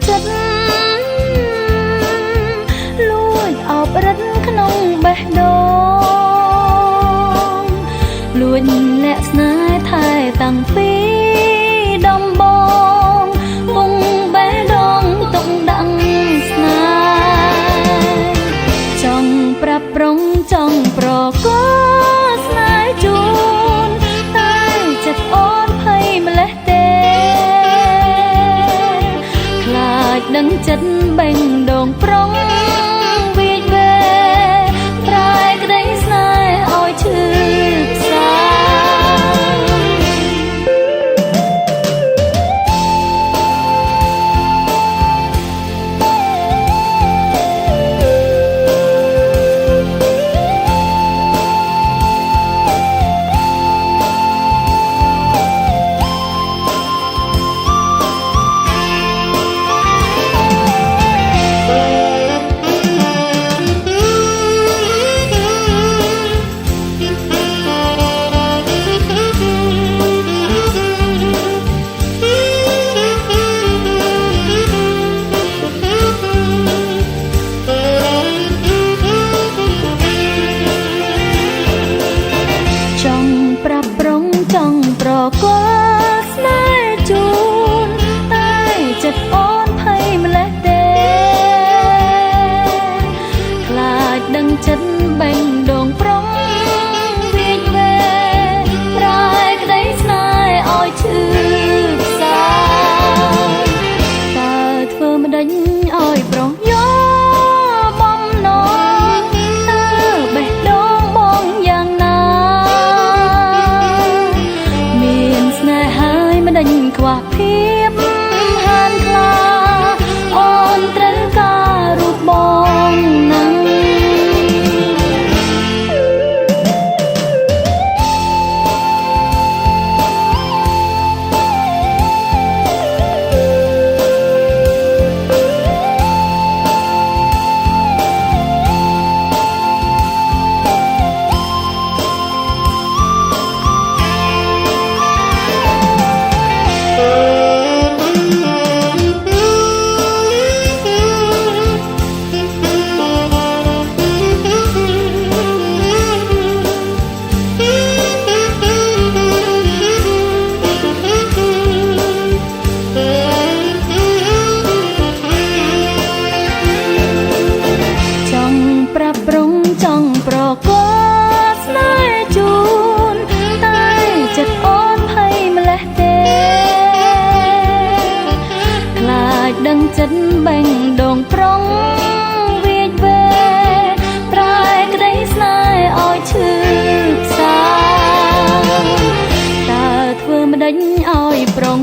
ចិត្តលួចអោបរិទ្ធក្នុងបេះដូងលួចអ្នកស្នេហ៍ថែតាំងពីដំបងវងបេះដូងទុកដាក់ស្នេហ៍ចង់ប្រាប់ប្រុងចង់ប្រកបស្នេហ៍ជូនតែចិត្តអូនភ័យម្លេះទេខ្លាចដឹងចិត្តបេះដូងប្រុងវាចវេប្រែក្តីស្នេហ៍ឲ្យឈឺផ្សាចិត្តបេះដូងប្រុងវាចវេប្រែក្តីស្នេហ៍ឲ្យឈឺផ្សាតើធ្វើម្ដេចឲ្យប្រុងយកបំណងតើបេះដូងបងយ៉ាងណាមានស្នេហ៍ហើយម្ដេចខ្វះភាពហានខ្លាអូនត្រូវការរូបបងណាដឹងចិត្តបេះដូងប្រុងវាចវេប្រែក្តីស្នេហ៍ឲ្យឈឺផ្សាតើធ្វើម្ដេចឲ្យប្រុង